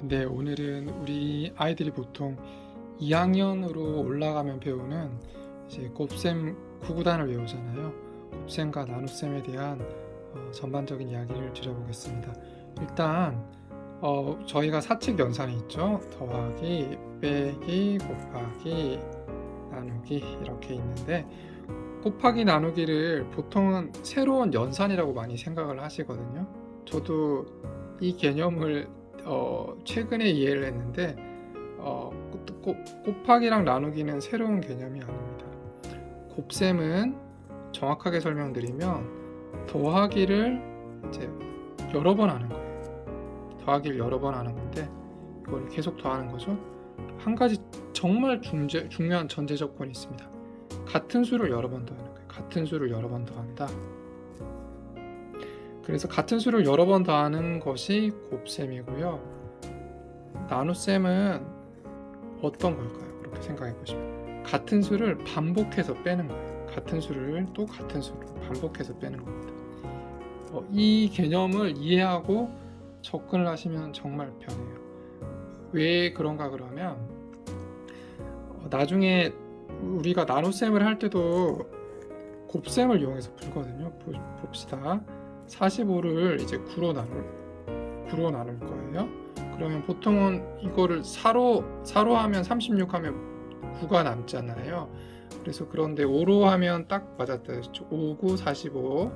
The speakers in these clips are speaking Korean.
네, 오늘은 우리 아이들이 보통 2학년으로 올라가면 배우는 이제 곱셈 구구단을 외우잖아요. 곱셈과 나눗셈에 대한 전반적인 이야기를 드려보겠습니다. 일단 저희가 사칙 연산이 있죠. 더하기, 빼기, 곱하기, 나누기 이렇게 있는데 곱하기 나누기를 보통은 새로운 연산이라고 많이 생각을 하시거든요. 저도 이 개념을 최근에 이해를 했는데 곱하기랑 나누기는 새로운 개념이 아닙니다. 곱셈은 정확하게 설명드리면 더하기를 이제 여러 번 하는 거예요. 더하기를 여러 번 하는 건데 이걸 계속 더하는 거죠. 한 가지 정말 중요한 전제 조건이 있습니다. 같은 수를 여러 번 더하는 거예요. 같은 수를 여러 번 더한다. 그래서 같은 수를 여러 번 더하는 것이 곱셈이고요. 나눗셈은 어떤 걸까요? 그렇게 생각해 보시면 같은 수를 반복해서 빼는 거예요. 같은 수를 또 같은 수로 반복해서 빼는 겁니다. 이 개념을 이해하고 접근을 하시면 정말 편해요. 왜 그런가 그러면 나중에 우리가 나눗셈을 할 때도 곱셈을 이용해서 풀거든요. 봅시다. 45를 이제 9로 나눌 거예요. 그러면 보통은 이거를 4로 하면 36 하면 9가 남잖아요. 그래서 그런데 5로 하면 딱 맞았다 했죠. 5, 9, 45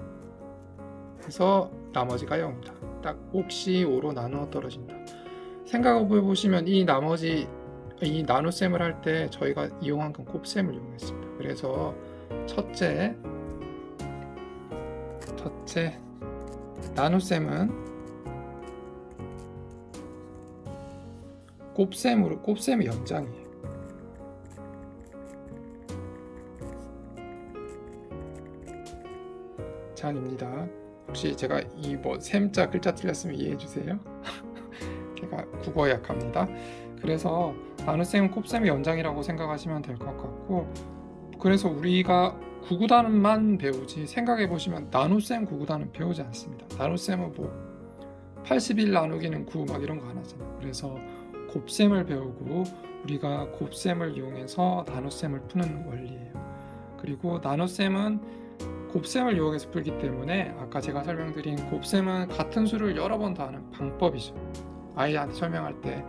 해서 나머지가 0이다. 딱 몫이 5로 나누어 떨어진다. 생각해 보시면 이 나눗셈을 할 때 저희가 이용한 건 곱셈을 이용했습니다. 그래서 첫째 나눗셈은 곱셈의 연장이에요. 잔입니다. 혹시 제가 이 셈자 글자 틀렸으면 이해해 주세요. 제가 국어에 약합니다. 그래서 나눗셈은 곱셈의 연장이라고 생각하시면 될 것 같고, 그래서 우리가 구구단만 배우지 생각해 보시면 나눗셈 구구단은 배우지 않습니다. 나눗셈은 81 나누기는 9 막 이런 거 안 하잖아요. 그래서 곱셈을 배우고 우리가 곱셈을 이용해서 나눗셈을 푸는 원리예요. 그리고 나눗셈은 곱셈을 이용해서 풀기 때문에 아까 제가 설명드린 곱셈은 같은 수를 여러 번 더하는 방법이죠. 아이한테 설명할 때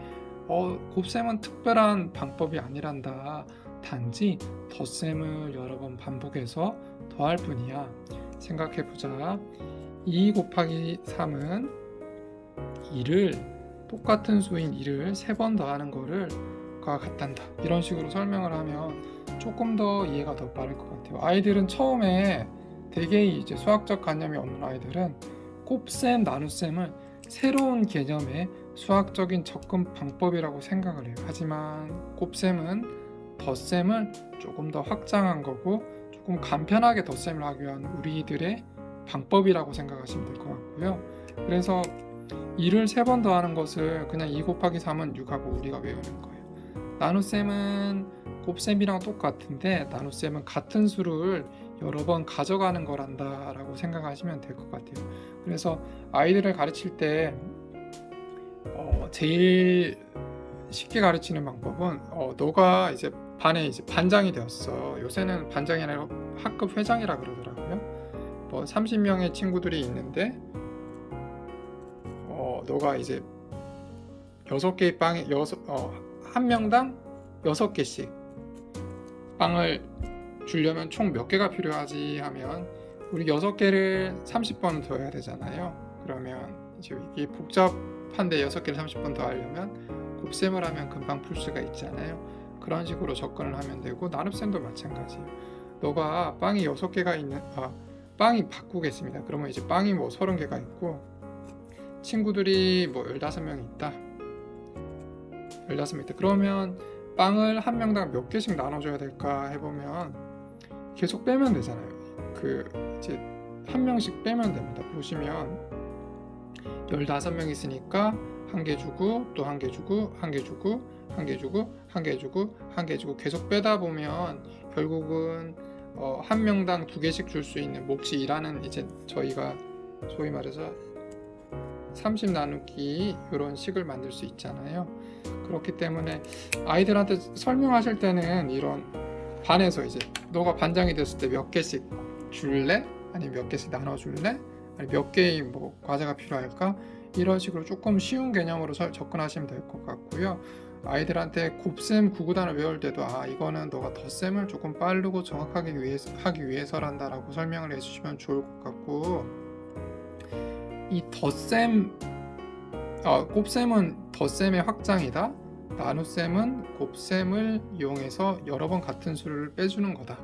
곱셈은 특별한 방법이 아니란다. 단지 덧셈을 여러 번 반복해서 더할 뿐이야. 생각해보자. 2 곱하기 3은 2를 똑같은 수인 2를 3번 더하는 거를 과 같단다. 이런 식으로 설명을 하면 조금 더 이해가 더 빠를 것 같아요. 아이들은 처음에 되게 이제 수학적 관념이 없는 아이들은 곱셈, 나눗셈을 새로운 개념의 수학적인 접근 방법이라고 생각을 해요. 하지만 곱셈은 덧셈을 조금 더 확장한 거고 조금 간편하게 덧셈을 하기 위한 우리들의 방법이라고 생각하시면 될 것 같고요. 그래서 2를 3번 더하는 것을 그냥 2 곱하기 3은 6하고 우리가 외우는 거예요. 나눗셈은 곱셈이랑 똑같은데 나눗셈은 같은 수를 여러 번 가져가는 거란다 라고 생각하시면 될 것 같아요. 그래서 아이들을 가르칠 때 제일 쉽게 가르치는 방법은 너가 이제 반에 이제 반장이 되었어. 요새는 반장이 아니라 학급 회장이라 그러더라고요. 30명의 친구들이 있는데 너가 이제 6개의 빵에 한 명당 6개씩 빵을 주려면 총 몇 개가 필요하지 하면 우리 6개를 30번 더해야 되잖아요. 그러면 이제 이게 복잡한데 6개를 30번 더 하려면 곱셈을 하면 금방 풀 수가 있잖아요. 그런 식으로 접근을 하면 되고 나눗셈도 마찬가지예요. 너가 빵이 6개가 있는 빵이 바꾸겠습니다. 그러면 이제 빵이 30개가 있고 친구들이 15명이 있다. 15명 있다. 그러면 빵을 한 명당 몇 개씩 나눠줘야 될까 해보면 계속 빼면 되잖아요. 이제 한 명씩 빼면 됩니다. 보시면 15명 있으니까 한 개 주고 또 한 개 주고 한 개 주고 한 개 주고 한 개 주고 한 개 주고 계속 빼다 보면 결국은 한 명당 2개씩 줄 수 있는 몫이 2라는 이제 저희가 소위 말해서 30 나누기 이런 식을 만들 수 있잖아요. 그렇기 때문에 아이들한테 설명하실 때는 이런 반에서 이제 너가 반장이 됐을 때 몇 개씩 줄래? 아니면 몇 개씩 나눠줄래? 아니 몇 개의 뭐 과제가 필요할까? 이런 식으로 조금 쉬운 개념으로 접근하시면 될 것 같고요. 아이들한테 곱셈 구구단을 외울 때도 이거는 너가 덧셈을 조금 빠르고 정확하게 하기 위해서란다라고 설명을 해주시면 좋을 것 같고, 이 곱셈은 덧셈의 확장이다. 나눗셈은 곱셈을 이용해서 여러 번 같은 수를 빼주는 거다.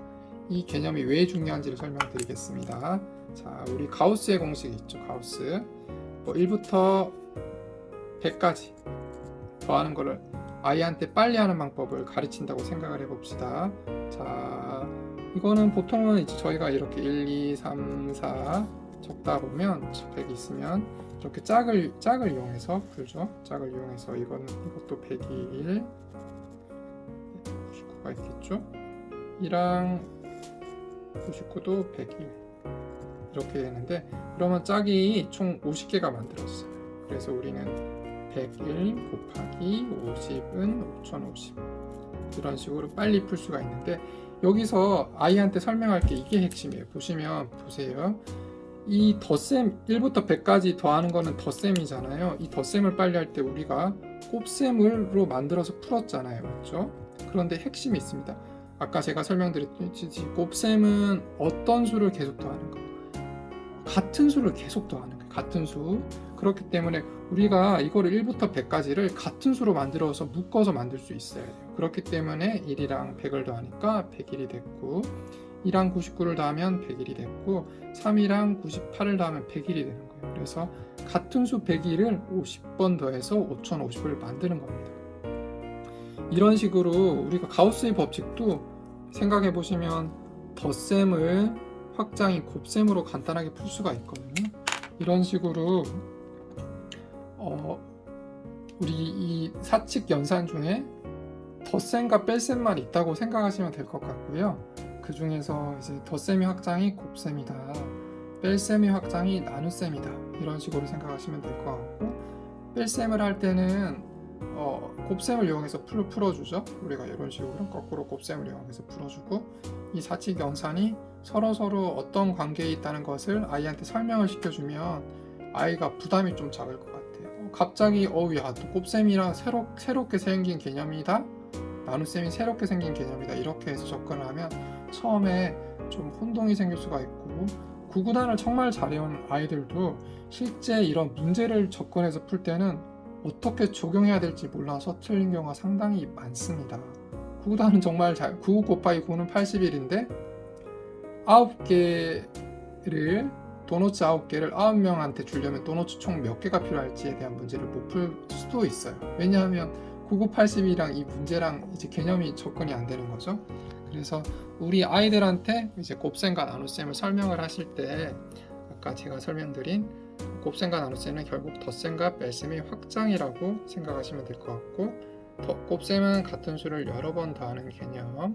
이 개념이 왜 중요한지를 설명드리겠습니다. 자, 우리 가우스의 공식이 있죠. 가우스. 1부터 100까지 더하는 거를 아이한테 빨리 하는 방법을 가르친다고 생각을 해봅시다. 자, 이거는 보통은 이제 저희가 이렇게 1, 2, 3, 4 적다 보면 100이 있으면 이렇게 짝을 이용해서 풀죠. 짝을 이용해서 이것도 101, 99가 있겠죠. 1랑 99도 101 이렇게 되는데, 그러면 짝이 총 50개가 만들어져요. 그래서 우리는 101 곱하기 50은 5050 이런 식으로 빨리 풀 수가 있는데, 여기서 아이한테 설명할 게 이게 핵심이에요. 보세요. 이 덧셈 1부터 100까지 더하는 거는 덧셈이잖아요. 이 덧셈을 빨리 할 때 우리가 곱셈으로 만들어서 풀었잖아요. 맞죠? 그런데 핵심이 있습니다. 아까 제가 설명드렸듯이 곱셈은 어떤 수를 계속 더하는 거, 같은 수를 계속 더하는 거예요. 같은 수. 그렇기 때문에 우리가 이거를 1부터 100까지를 같은 수로 만들어서 묶어서 만들 수 있어야 돼요. 그렇기 때문에 1이랑 100을 더하니까 101이 됐고, 2랑 99를 더하면 101이 됐고, 3이랑 98을 더하면 101이 되는 거예요. 그래서 같은 수 101을 50번 더해서 5050을 만드는 겁니다. 이런 식으로 우리가 가우스의 법칙도 생각해 보시면 덧셈을 확장인 곱셈으로 간단하게 풀 수가 있거든요. 이런 식으로 우리 이 사칙 연산 중에 덧셈과 뺄셈만 있다고 생각하시면 될 것 같고요. 그 중에서 이제 덧셈의 확장이 곱셈이다, 뺄셈의 확장이 나눗셈이다, 이런 식으로 생각하시면 될 것 같고, 뺄셈을 할 때는 곱셈을 이용해서 풀어주죠. 우리가 이런 식으로 거꾸로 곱셈을 이용해서 풀어주고, 이 사칙 연산이 서로 어떤 관계에 있다는 것을 아이한테 설명을 시켜주면 아이가 부담이 좀 작을 것 같아요. 갑자기 야, 또 곱셈이랑 새롭게 생긴 개념이다, 나눗셈이 새롭게 생긴 개념이다, 이렇게 해서 접근을 하면 처음에 좀 혼동이 생길 수가 있고, 구구단을 정말 잘해온 아이들도 실제 이런 문제를 접근해서 풀 때는 어떻게 적용해야 될지 몰라서 틀린 경우가 상당히 많습니다. 구구단은 정말 99 곱하기 9는 81인데 9개를 도너츠 9개를 9명한테 주려면 도너츠 총 몇 개가 필요할지에 대한 문제를 못 풀 수도 있어요. 왜냐하면 9980이랑 이 문제랑 이제 개념이 접근이 안 되는 거죠. 그래서 우리 아이들한테 이제 곱셈과 나눗셈을 설명을 하실 때 아까 제가 설명드린 곱셈과 나눗셈은 결국 덧셈과 뺄셈의 확장이라고 생각하시면 될 것 같고, 곱셈은 같은 수를 여러 번 더하는 개념,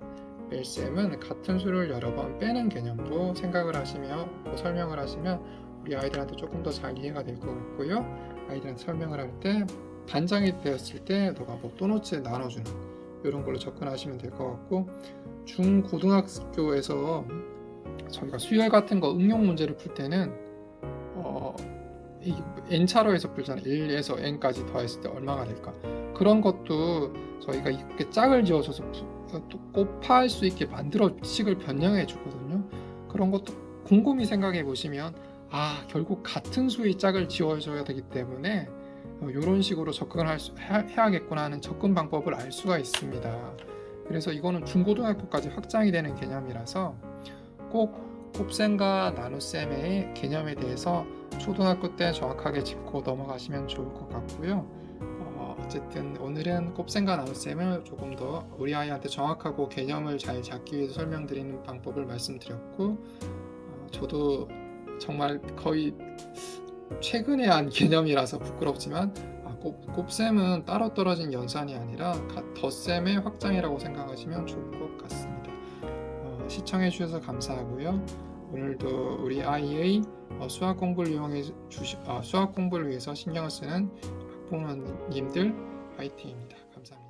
뺄셈은 같은 수를 여러 번 빼는 개념으로 생각을 하시며 설명을 하시면 우리 아이들한테 조금 더 잘 이해가 될 것 같고요. 아이들한테 설명을 할 때 반장이 되었을 때 너가 뭐 도너츠 나눠주는 이런 걸로 접근하시면 될 것 같고, 중고등학교에서 저희가 수열 같은 거 응용 문제를 풀 때는 이 n차로에서 풀잖아요. 1에서 n까지 더했을 때 얼마가 될까, 그런 것도 저희가 이렇게 짝을 지어줘서 또 곱할 수 있게 만들어 식을 변형해 주거든요. 그런 것도 곰곰이 생각해 보시면 결국 같은 수의 짝을 지어줘야 되기 때문에 이런 식으로 접근을 해야겠구나 하는 접근 방법을 알 수가 있습니다. 그래서 이거는 중고등학교까지 확장이 되는 개념이라서 꼭 곱셈과 나눗셈의 개념에 대해서 초등학교 때 정확하게 짚고 넘어가시면 좋을 것 같고요. 어쨌든 오늘은 곱셈과 나눗셈을 조금 더 우리 아이한테 정확하고 개념을 잘 잡기 위해서 설명드리는 방법을 말씀드렸고, 저도 정말 거의 최근에 한 개념이라서 부끄럽지만 곱셈은 따로 떨어진 연산이 아니라 덧셈의 확장이라고 생각하시면 좋을 것 같습니다. 시청해 주셔서 감사하고요. 오늘도 우리 아이의 수학 공부를 위해서 신경을 쓰는 학부모님들 화이팅입니다. 감사합니다.